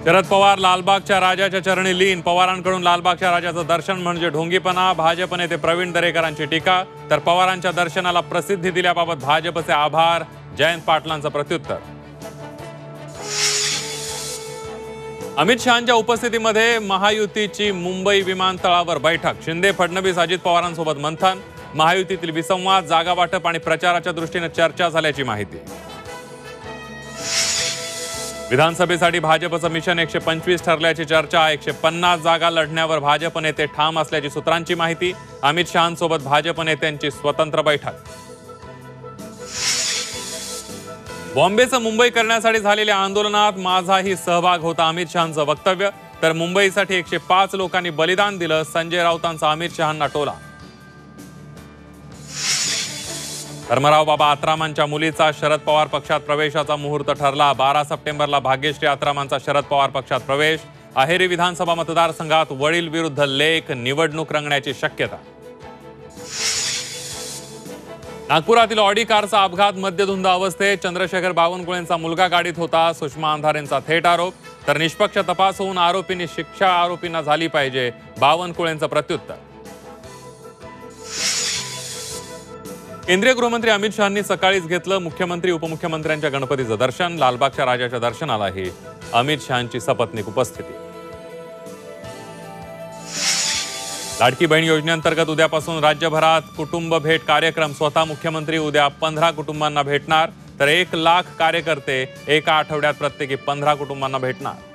शरद पवार लालबागच्या राजाच्या चरणी लीन। पवारांकडून लालबागच्या राजाचं दर्शन म्हणजे ढोंगीपणा। भाजप नेते प्रवीण दरेकरांची टीका। तर पवारांच्या दर्शनाला प्रसिद्धी दिल्याबाबत भाजपचे आभार। जयंत पाटलांचं प्रत्युत्तर। अमित शहांच्या उपस्थितीमध्ये महायुतीची मुंबई विमानतळावर बैठक। शिंदे फडणवीस अजित पवारांसोबत मंथन। महायुतीतील विसंवाद, जागा वाटप आणि प्रचाराच्या दृष्टीने चर्चा झाल्याची माहिती। विधानसभेसाठी भाजपचं मिशन 125 ठरल्याची चर्चा। 150 जागा लढण्यावर भाजप नेते ठाम असल्याची सूत्रांची माहिती। अमित शहांसोबत भाजप नेत्यांची स्वतंत्र बैठक। बॉम्बेचं मुंबई करण्यासाठी झालेल्या आंदोलनात माझाही सहभाग होता, अमित शहांचं वक्तव्य। तर मुंबईसाठी 105 लोकांनी बलिदान दिलं, संजय राऊतांचा अमित शहांना टोला। धर्मराव बाबा आत्रामांच्या मुलीचा शरद पवार पक्षात प्रवेशाचा मुहूर्त ठरला। 12 सप्टेंबरला भाग्यश्री आत्रामांचा शरद पवार पक्षात प्रवेश। अहेरी विधानसभा मतदारसंघात वडील विरुद्ध लेक, निवडणूक रंगण्याची शक्यता। नागपुरातील ऑडी कारचा अपघात मद्यधुंद अवस्थेत। चंद्रशेखर बावनकुळेंचा मुलगा गाडीत होता, सुषमा अंधारेंचा थेट आरोप। तर निष्पक्ष तपास होऊन आरोपींनी शिक्षा आरोपींना झाली पाहिजे, बावनकुळेंचं प्रत्युत्तर। केंद्रीय गृहमंत्री अमित शहांनी सकाळीच घेतलं मुख्यमंत्री उपमुख्यमंत्र्यांच्या गणपतीचं दर्शन। लालबागच्या राजाच्या दर्शनालाही अमित शहांची सपत्नीक उपस्थिती। लाडकी बहीण योजनेअंतर्गत उद्यापासून राज्यभरात कुटुंब भेट कार्यक्रम। स्वतः मुख्यमंत्री उद्या 15 कुटुंबांना भेटणार। तर 1 लाख कार्यकर्ते एका आठवड्यात प्रत्येकी 15 कुटुंबांना भेटणार।